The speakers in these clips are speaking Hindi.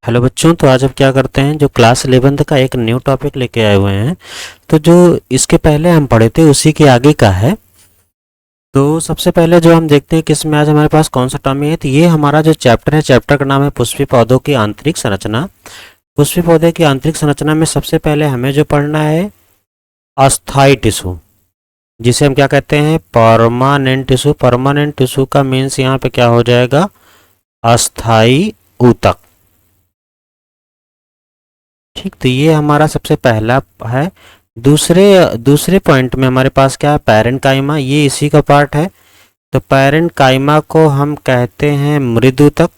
हेलो बच्चों, तो आज हम क्या करते हैं, जो क्लास 11th का एक न्यू टॉपिक लेके आए हुए हैं। तो जो इसके पहले हम पढ़े थे उसी के आगे का है। तो सबसे पहले जो हम देखते हैं कि इसमें आज हमारे पास कौन सा टॉपिक है। तो ये हमारा जो चैप्टर है, चैप्टर का नाम है पुष्पी पौधों की आंतरिक संरचना। पुष्पी पौधे की आंतरिक संरचना में सबसे पहले हमें जो पढ़ना है अस्थाई टिश्यू, जिसे हम क्या कहते हैं, परमानेंट टिश्यू। परमानेंट टिश्यू का मीन्स यहाँ पे क्या हो जाएगा, अस्थाई ऊतक। ठीक, तो ये हमारा सबसे पहला है। दूसरे दूसरे पॉइंट में हमारे पास क्या है, पैरेंट काइमा, ये इसी का पार्ट है। तो पैरेंट काइमा को हम कहते हैं मृदुतक,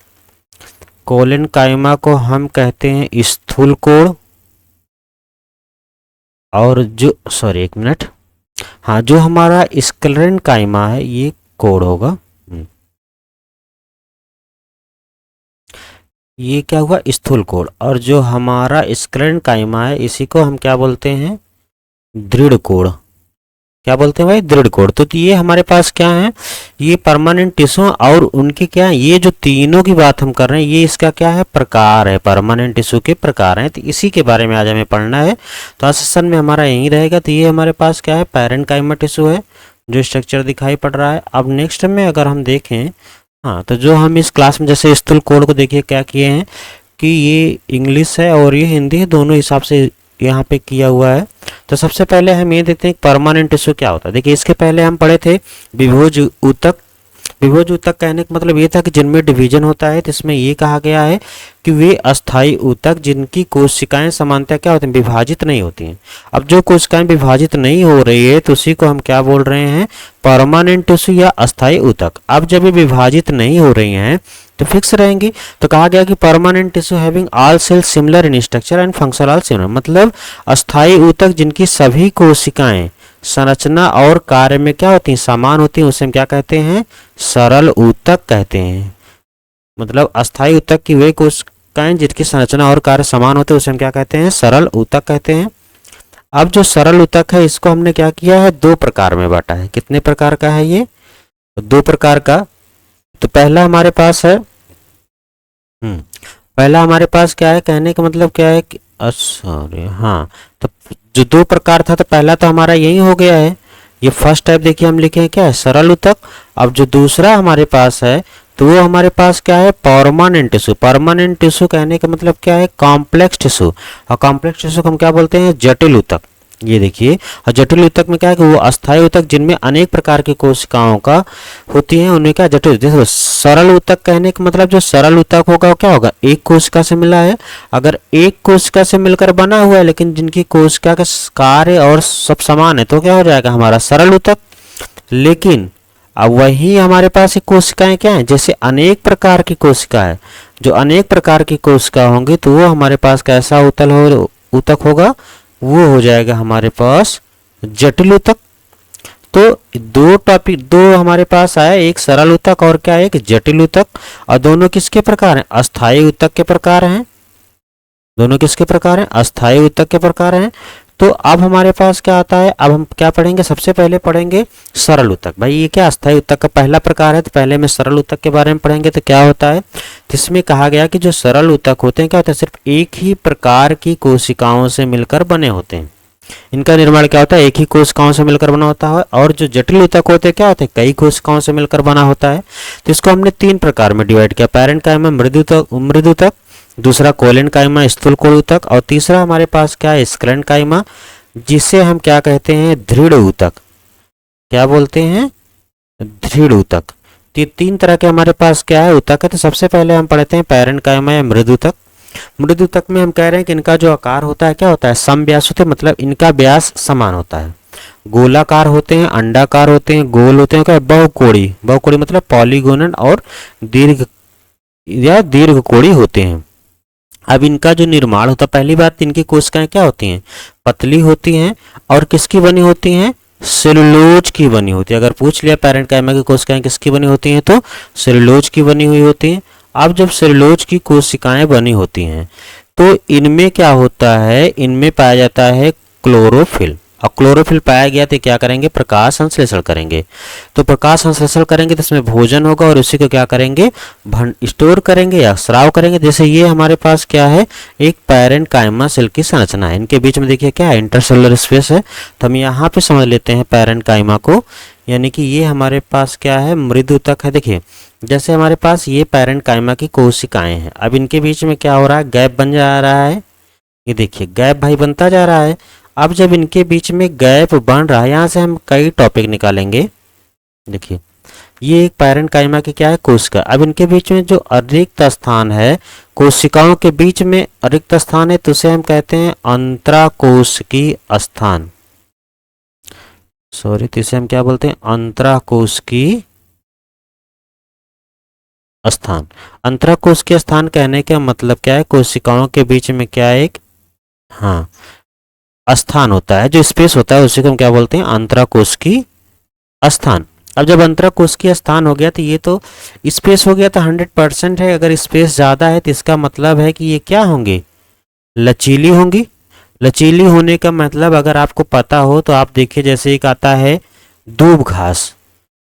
कोलन काइमा को हम कहते हैं स्थूल कोण, और जो सॉरी एक मिनट, हाँ, जो हमारा स्क्लेरन काइमा है ये कोण होगा। ये क्या हुआ, स्थूल कोण। और जो हमारा स्क्लेरन काइमा है इसी को हम क्या बोलते हैं, दृढ़ कोण। क्या बोलते हैं भाई, दृढ़ कोण। तो ये हमारे पास क्या है, ये परमानेंट टिश्यू, और उनके क्या है, ये जो तीनों की बात हम कर रहे हैं ये इसका क्या है, प्रकार है, परमानेंट टिश्यू के प्रकार हैं। तो इसी के बारे में आज हमें पढ़ना है। तो आज सेशन में हमारा यही रहेगा। तो ये हमारे पास क्या है, पैरेन्काइमा टिश्यू है, जो स्ट्रक्चर दिखाई पड़ रहा है। अब नेक्स्ट में अगर हम देखें, हाँ, तो जो हम इस क्लास में जैसे स्थूल कोण को देखिए क्या किए हैं कि ये इंग्लिश है और ये हिंदी है, दोनों हिसाब से यहाँ पे किया हुआ है। तो सबसे पहले हम ये देखते हैं परमानेंट टिश्यू क्या होता है। देखिए, इसके पहले हम पढ़े थे विभोज ऊतक। विभोज ऊतक कहने का मतलब ये था कि जिनमें डिवीजन होता है। तो इसमें ये कहा गया है कि वे अस्थायी ऊतक जिनकी कोशिकाएं सामान्यतः क्या होती हैं, विभाजित नहीं होती हैं। अब जो कोशिकाएं विभाजित नहीं हो रही है तो उसी को हम क्या बोल रहे हैं, परमानेंट टिश्यू या अस्थायी ऊतक। अब जब ये विभाजित नहीं हो रही हैं तो फिक्स रहेंगी। तो कहा गया कि permanent tissue having all cells similar in structure and function all similar, मतलब अस्थायी ऊतक जिनकी सभी कोशिकाएं संरचना और कार्य में क्या होती हैं, समान होती हैं, उसे हम क्या कहते हैं, सरल ऊतक कहते हैं। मतलब अस्थायी ऊतक की वे कोशिकाएं जिनकी संरचना और कार्य समान होते हैं उसे हम क्या कहते हैं, सरल ऊतक कहते हैं। अब जो सरल ऊतक है इसको हमने क्या किया है, दो प्रकार में बांटा है। कितने प्रकार का है ये, दो प्रकार का। तो पहला हमारे पास है, पहला हमारे पास क्या है, कहने का मतलब क्या है कि सॉरी, हाँ, तो जो दो प्रकार था तो पहला तो हमारा यही हो गया है, ये फर्स्ट टाइप देखिए हम लिखे हैं क्या है, सरल ऊतक। अब जो दूसरा हमारे पास है तो वो हमारे पास क्या है, परमानेंट टिश्यू। परमानेंट टिश्यू कहने का मतलब क्या है, कॉम्प्लेक्स टिश्यू। और कॉम्प्लेक्स टिश्यू को हम क्या बोलते हैं, जटिल ऊतक। ये देखिए, और जटिल ऊतक में क्या है कि वो अस्थायी ऊतक जिनमें अनेक प्रकार की कोशिकाओं का होती हैं उन्हें क्या, जटिल। जैसे सरल ऊतक कहने का मतलब जो सरल ऊतक होगा वो क्या होगा, एक कोशिका से मिला है। अगर एक कोशिका से मिलकर बना हुआ है लेकिन जिनकी कोशिका का कार्य और सब समान है तो क्या हो जाएगा हमारा सरल ऊतक। लेकिन अब वही हमारे पास एक कोशिकाएं क्या है, जैसे अनेक प्रकार की कोशिका है, जो अनेक प्रकार की कोशिका होंगी तो वो हमारे पास कैसा ऊतक होगा, वो हो जाएगा हमारे पास जटिल ऊतक। तो दो टॉपिक, दो हमारे पास आया, एक सरल ऊतक और क्या है, एक जटिल ऊतक। और दोनों किसके प्रकार हैं, अस्थायी ऊतक के प्रकार हैं। दोनों किसके प्रकार हैं, अस्थायी ऊतक के प्रकार हैं। तो अब हमारे पास क्या आता है, अब हम क्या पढ़ेंगे, सबसे पहले पढ़ेंगे सरल ऊतक। भाई ये क्या अस्थायी ऊतक का पहला प्रकार है, तो पहले में सरल ऊतक के बारे में पढ़ेंगे। तो क्या होता है, इसमें कहा गया कि जो सरल ऊतक होते हैं क्या होता है, सिर्फ एक ही प्रकार की कोशिकाओं से मिलकर बने होते हैं। इनका निर्माण क्या होता है, एक ही कोशिकाओं से मिलकर बना होता है। और जो जटिल ऊतक होते हैं क्या होते हैं, कई कोशिकाओं से मिलकर बना होता है। तो इसको हमने तीन प्रकार में डिवाइड किया, पैरेन्काइमा मृदुतक, दूसरा कोलेनकाइमा स्थूल कोण ऊतक, और तीसरा हमारे पास क्या है, स्क्लेरनकाइमा, जिसे हम क्या कहते हैं, दृढ़ ऊतक। क्या बोलते हैं, दृढ़ ऊतक। ये तीन तरह के हमारे पास क्या है, ऊतक है। तो सबसे पहले हम पढ़ते हैं पैरेन्काइमा या मृदुतक। मृदुतक में हम कह रहे हैं कि इनका जो आकार होता है क्या होता है, समव्यास होते हैं, मतलब इनका व्यास समान होता है। गोलाकार होते हैं, अंडाकार होते हैं, गोल होते हैं, क्या बहुकोणी। बहुकोणी मतलब पॉलीगोनल और दीर्घ या दीर्घकोणी होते हैं। अब इनका जो निर्माण होता है, पहली बात इनकी कोशिकाएं क्या होती हैं, पतली होती हैं, और किसकी बनी होती हैं, सेलुलोज की बनी होती है। अगर पूछ लिया पैरेन्काइमा की कोशिकाएं किसकी बनी होती हैं तो सेलुलोज की बनी हुई होती हैं। अब जब सेलुलोज की कोशिकाएं बनी होती हैं तो इनमें क्या होता है, इनमें पाया जाता है क्लोरोफिल। और क्लोरोफिल पाया गया तो क्या करेंगे, प्रकाश संश्लेषण करेंगे। तो प्रकाश संश्लेषण करेंगे तो इसमें भोजन होगा और उसी को क्या करेंगे, स्टोर करेंगे या स्राव करेंगे। जैसे ये हमारे पास क्या है, एक पैरेन्काइमा सेल की संरचना है। इनके बीच में देखिए क्या है, इंटरसेलुलर स्पेस है। तो हम यहाँ पे समझ लेते हैं पैरेन्काइमा को, यानी कि ये हमारे पास क्या है, मृदु ऊतक है। देखिए जैसे हमारे पास ये पैरेन्काइमा की कोशिकाएं हैं, अब इनके बीच में क्या हो रहा है, गैप बन जा रहा है। ये देखिए गैप भाई बनता जा रहा है। अब जब इनके बीच में गैप बन रहा है, यहाँ से हम कई टॉपिक निकालेंगे। देखिए ये एक पैरेन्काइमा की क्या है, कोशिका। अब इनके बीच में जो अरिक्त स्थान है, कोशिकाओं के बीच में अरिक्त स्थान है, तो उसे हम कहते हैं अंतराकोशिकी स्थान। सॉरी, तो इसे हम क्या बोलते हैं, अंतराकोशिकी स्थान। अंतराकोशिकी स्थान कहने का मतलब क्या है, कोशिकाओं के बीच में क्या एक, हाँ, स्थान होता है, जो स्पेस होता है, उसी को हम क्या बोलते हैं, अंतराकोशिकी स्थान। अब जब अंतराकोशिकी स्थान हो गया तो ये तो स्पेस हो गया, तो 100% है। अगर स्पेस ज़्यादा है तो इसका मतलब है कि ये क्या होंगी, लचीली होंगी। लचीली होने का मतलब अगर आपको पता हो तो आप देखिए, जैसे एक आता है दूब घास,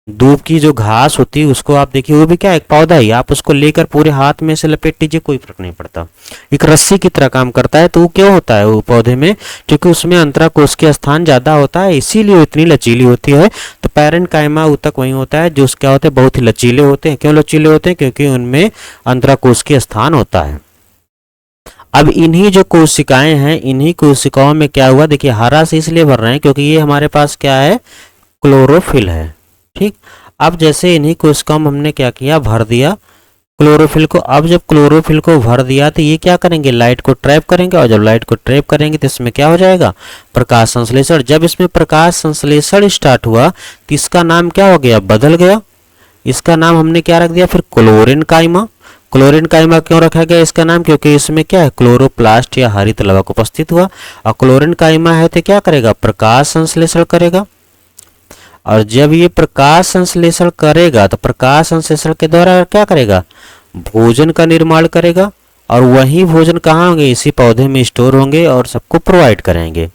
दूब की जो घास होती है उसको आप देखिए, वो भी क्या एक पौधा ही, आप उसको लेकर पूरे हाथ में से लपेट दीजिए, कोई फर्क नहीं पड़ता, एक रस्सी की तरह काम करता है। तो वो क्यों होता है वो पौधे में, क्योंकि उसमें अंतराकोशिकीय स्थान ज़्यादा होता है, इसीलिए वो इतनी लचीली होती है। तो पैरेन्काइमा ऊतक वही होता है जो क्या होते हैं, बहुत ही लचीले होते हैं। क्यों लचीले होते हैं, क्योंकि उनमें अंतराकोशिकीय स्थान होता है। अब इन्हीं जो कोशिकाएं हैं, इन्हीं कोशिकाओं में क्या हुआ, देखिए हरा से इसलिए भर रहे हैं क्योंकि ये हमारे पास क्या है, क्लोरोफिल है। ठीक, अब जैसे इन्हीं कोशिकाओं में हमने क्या किया, भर दिया क्लोरोफिल को। अब जब क्लोरोफिल को भर दिया तो ये क्या करेंगे, लाइट को ट्रैप करेंगे, और जब लाइट को ट्रैप करेंगे तो इसमें क्या हो जाएगा, प्रकाश संश्लेषण। जब इसमें प्रकाश संश्लेषण स्टार्ट हुआ तो इसका नाम क्या हो गया, बदल गया। इसका नाम हमने क्या रख दिया फिर, क्लोरेन्काइमा। क्लोरेन्काइमा क्यों रखा गया इसका नाम, क्योंकि इसमें क्या है, क्लोरोप्लास्ट या हरित लवक उपस्थित हुआ। और क्लोरेन्काइमा है तो क्या करेगा, प्रकाश संश्लेषण करेगा। और जब ये प्रकाश संश्लेषण करेगा तो प्रकाश संश्लेषण के द्वारा क्या करेगा, भोजन का निर्माण करेगा। और वही भोजन कहाँ होंगे, इसी पौधे में स्टोर होंगे और सबको प्रोवाइड करेंगे।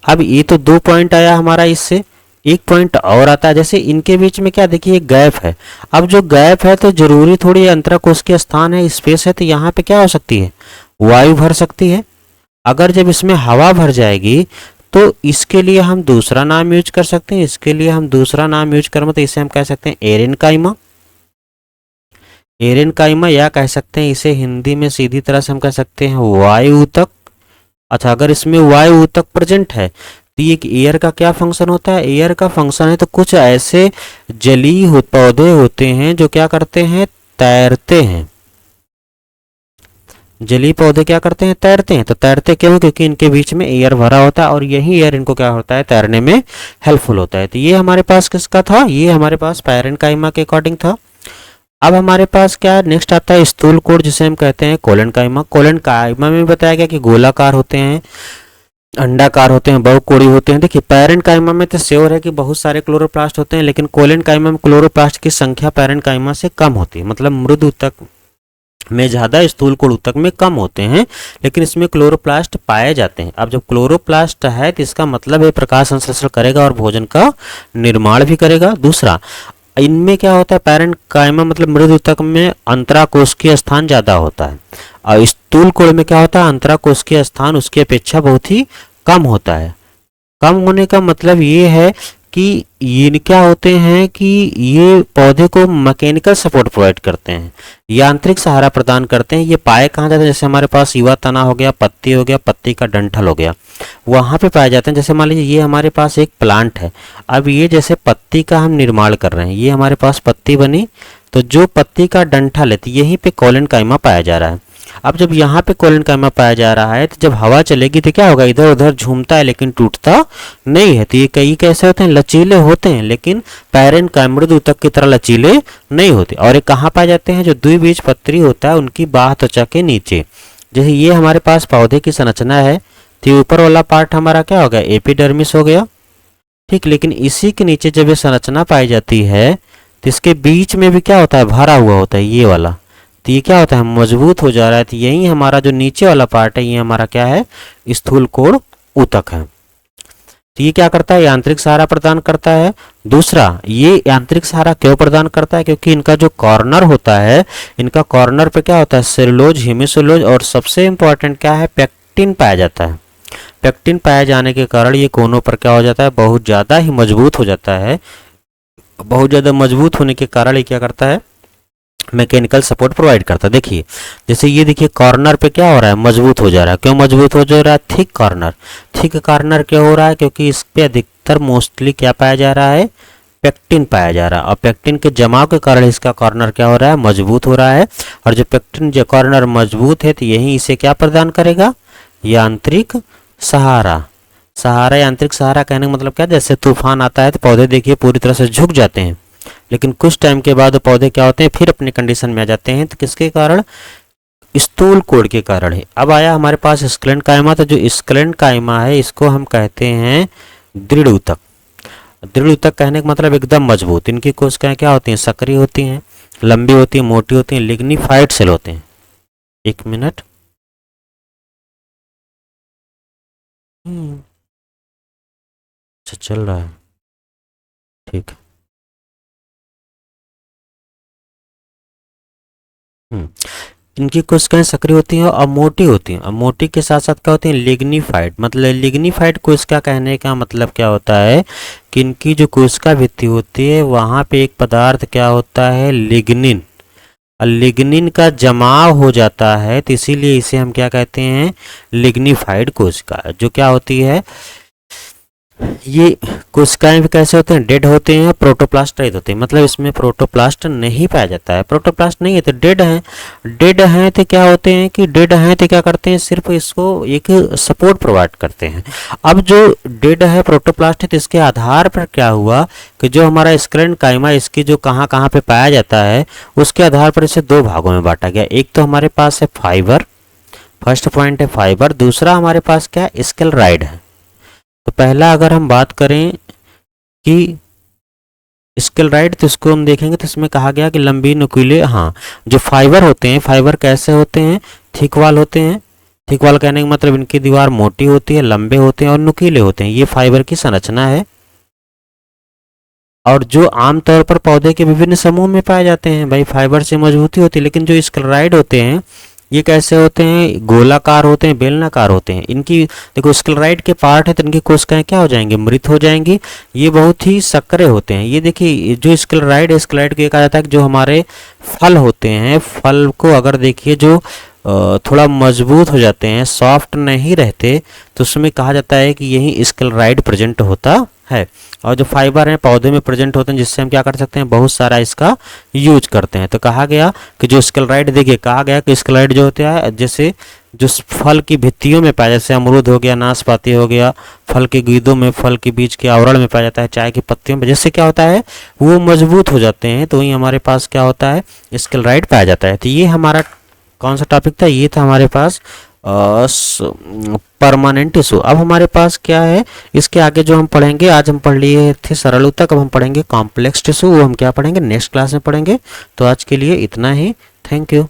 अब ये तो 2 पॉइंट आया हमारा, इससे एक पॉइंट और आता है। जैसे इनके बीच में क्या देखिए गैप है। अब जो गैप है तो जरूरी थोड़ी अंतराकोशिकीय स्थान है, स्पेस है, तो यहाँ पे क्या हो सकती है, वायु भर सकती है। अगर जब इसमें हवा भर जाएगी तो इसके लिए हम दूसरा नाम यूज कर सकते हैं। इसके लिए हम दूसरा नाम यूज करें तो इसे हम कह सकते हैं एरेन्काइमा। एरेन्काइमा, या कह सकते हैं इसे हिंदी में सीधी तरह से हम कह सकते हैं वायु ऊतक। अच्छा, अगर इसमें वायु ऊतक प्रेजेंट है तो ये एयर का क्या फंक्शन होता है, एयर का फंक्शन है तो कुछ ऐसे जलीय पौधे होते हैं जो क्या करते हैं, तैरते हैं। जलीय पौधे क्या करते हैं, तैरते हैं। तो तैरते क्यों, क्योंकि इनके बीच में एयर भरा होता है और यही एयर इनको क्या होता है, तैरने में हेल्पफुल होता है। तो ये हमारे पास किसका था, ये हमारे पास पैरेन्काइमा के अकॉर्डिंग था। अब हमारे पास क्या नेक्स्ट आता है, स्थूल कोड, जिसे हम कहते हैं कोलेन्काइमा। कोलेन्काइमा में बताया गया कि गोलाकार होते हैं, अंडाकार होते हैं, बहुकोणीय होते हैं। देखिए पैरेन्काइमा में तो श्योर है कि बहुत सारे क्लोरोप्लास्ट होते हैं, लेकिन कोलेन्काइमा में क्लोरोप्लास्ट की संख्या पैरेन्काइमा से कम होती है। मतलब मृदु ऊतक में ज़्यादा, स्थूल कोण ऊतक में कम होते हैं, लेकिन इसमें क्लोरोप्लास्ट पाए जाते हैं। अब जब क्लोरोप्लास्ट है तो इसका मतलब है प्रकाश संश्लेषण करेगा और भोजन का निर्माण भी करेगा। दूसरा, इनमें क्या होता है, पैरेन्काइमा मतलब मृदु ऊतक में अंतराकोशिकीय स्थान ज़्यादा होता है, और स्थूल कोण में क्या होता है, अंतराकोशिकीय स्थान उसकी अपेक्षा बहुत ही कम होता है। कम होने का मतलब ये है कि ये क्या होते हैं कि ये पौधे को मैकेनिकल सपोर्ट प्रोवाइड करते हैं, यांत्रिक सहारा प्रदान करते हैं। ये पाए कहाँ जाते हैं, जैसे हमारे पास युवा तना हो गया, पत्ती हो गया, पत्ती का डंठल हो गया, वहाँ पे पाए जाते हैं। जैसे मान लीजिए ये हमारे पास एक प्लांट है, अब ये जैसे पत्ती का हम निर्माण कर रहे हैं, ये हमारे पास पत्ती बनी, तो जो पत्ती का डंठल है तो यहीं पे कोलेन्काइमा पाया जा रहा है। अब जब यहाँ पे कोलेन्काइमा पाया जा रहा है तो जब हवा चलेगी तो क्या होगा, इधर उधर झूमता है लेकिन टूटता नहीं है। तो ये कई कैसे होते हैं, लचीले होते हैं, लेकिन पैरेन्काइमा मृदु ऊतक की तरह लचीले नहीं होते। और ये कहाँ पाए जाते हैं, जो द्विबीजपत्री होता है उनकी बाह्य त्वचा के नीचे। जैसे ये हमारे पास पौधे की संरचना है तो ऊपर वाला पार्ट हमारा क्या हो गया, एपिडर्मिस हो गया, ठीक। लेकिन इसी के नीचे जब ये संरचना पाई जाती है तो इसके बीच में भी क्या होता है, भरा हुआ होता है ये वाला। तो ये क्या होता है, मजबूत हो जा रहा है। तो यही हमारा जो नीचे वाला पार्ट है ये हमारा क्या है, स्थूल कोण ऊतक है। तो ये क्या करता है, यांत्रिक सहारा प्रदान करता है। दूसरा, ये यांत्रिक सहारा क्यों प्रदान करता है, क्योंकि इनका जो कॉर्नर होता है, इनका कॉर्नर पे क्या होता है, सेलुलोज, हेमिसेलुलोज और सबसे इंपॉर्टेंट क्या है, पेक्टिन पाया जाता है। पेक्टिन पाए जाने के कारण ये कोनों पर क्या हो जाता है, बहुत ज़्यादा ही मजबूत हो जाता है। बहुत ज़्यादा मजबूत होने के कारण ये क्या करता है, मैकेनिकल सपोर्ट प्रोवाइड करता है। देखिए जैसे ये देखिए कॉर्नर पे क्या हो रहा है, मजबूत हो जा रहा है। क्यों मजबूत हो जा रहा है, थिक कॉर्नर। थिक कॉर्नर क्यों हो रहा है, क्योंकि इस पे अधिकतर मोस्टली क्या पाया जा रहा है, पेक्टिन पाया जा रहा है। और पेक्टिन के जमाव के कारण इसका कॉर्नर क्या हो रहा है, मजबूत हो रहा है। और जो पेक्टिन जो कॉर्नर मजबूत है तो यही इसे क्या प्रदान करेगा, यांत्रिक सहारा। सहारा, यांत्रिक सहारा कहने का मतलब क्या है, जैसे तूफान आता है तो पौधे देखिए पूरी तरह से झुक जाते हैं, लेकिन कुछ टाइम के बाद पौधे क्या होते हैं, फिर अपने कंडीशन में आ जाते हैं। तो किसके कारण, स्थूल कोण के कारण है। अब आया हमारे पास स्क्लेंड कायमा। तो जो स्क्लेंड कायमा है इसको हम कहते हैं दृढ़ ऊतक। दृढ़ ऊतक कहने का मतलब एकदम मजबूत। इनकी कोशिकाएं क्या होती हैं, सक्रिय होती हैं, लंबी होती हैं, मोटी होती हैं, लिग्निफाइड सेल होते हैं। एक मिनट, अच्छा चल रहा है, ठीक। हम्म, इनकी कोशिकाएं सक्रिय होती हैं और मोटी होती हैं। और मोटी के साथ साथ क्या होती हैं, लिग्निफाइड। मतलब लिग्निफाइड कोशिका कहने का मतलब क्या होता है कि इनकी जो कोशिका भित्ति होती है वहाँ पे एक पदार्थ क्या होता है, लिग्निन। और लिग्निन का जमाव हो जाता है, तो इसीलिए इसे हम क्या कहते हैं, लिग्निफाइड कोशिका। जो क्या होती है, ये कोशिकाएं भी कैसे होते हैं, डेड होते हैं, प्रोटोप्लास्ट रहित होते हैं। मतलब इसमें प्रोटोप्लास्ट नहीं पाया जाता है। प्रोटोप्लास्ट नहीं है तो डेड हैं। डेड हैं तो क्या होते हैं कि डेड हैं तो क्या करते हैं, सिर्फ इसको एक सपोर्ट प्रोवाइड करते हैं। अब जो डेड है, प्रोटोप्लास्ट है, तो इसके आधार पर क्या हुआ कि जो हमारा स्क्लेंड काइमा इसकी जो कहाँ कहाँ पे पाया जाता है, उसके आधार पर इसे दो भागों में बांटा गया। एक तो हमारे पास है फाइबर, फर्स्ट पॉइंट है फाइबर। दूसरा हमारे पास क्या है, स्क्लेराइड है। तो पहला अगर हम बात करें कि स्क्लेराइड, तो इसको हम देखेंगे तो इसमें कहा गया कि लंबी नुकीले, हाँ, जो फाइबर होते हैं, फाइबर कैसे होते हैं, थिक वाल होते हैं। थिक वाल कहने का मतलब इनकी दीवार मोटी होती है, लंबे होते हैं और नुकीले होते हैं। ये फाइबर की संरचना है। और जो आमतौर पर पौधे के विभिन्न समूह में पाए जाते हैं, भाई फाइबर से मजबूती होती है। लेकिन जो स्क्लेराइड होते हैं ये कैसे होते हैं, गोलाकार होते हैं, बेलनाकार होते हैं। इनकी देखो स्क्लेराइड के पार्ट है तो इनकी कोशिकाएं क्या हो जाएंगी, मृत हो जाएंगी। ये बहुत ही सक्रिय होते हैं। ये देखिए जो स्क्लेराइड है, स्क्लेराइड को ये कहा जाता है कि जो हमारे फल होते हैं, फल को अगर देखिए जो थोड़ा मजबूत हो जाते हैं, सॉफ्ट नहीं रहते, तो उसमें कहा जाता है कि यही स्क्लेराइड प्रेजेंट होता है। और जो फाइबर हैं पौधे में प्रेजेंट होते हैं, जिससे हम क्या कर सकते हैं, बहुत सारा इसका यूज करते हैं। तो कहा गया कि जो स्क्लेराइड, देखिए कहा गया कि स्क्लेराइड जो होता है, जैसे जो फल की भित्तियों में पाया, जैसे अमरूद हो गया, नाशपाती हो गया, फल के गूदों में, फल के बीज के आवरण में पाया जाता है, चाय की पत्तियों में, जिससे क्या होता है वो मजबूत हो जाते हैं। तो वहीं हमारे पास क्या होता है, स्क्लेराइड पाया जाता है। तो ये हमारा कौन सा टॉपिक था, ये था हमारे पास परमानेंट टिश्यू। अब हमारे पास क्या है, इसके आगे जो हम पढ़ेंगे, आज हम पढ़ लिए थे सरल ऊतक, अब हम पढ़ेंगे कॉम्प्लेक्स टिश्यू। वो हम क्या पढ़ेंगे, नेक्स्ट क्लास में पढ़ेंगे। तो आज के लिए इतना ही, थैंक यू।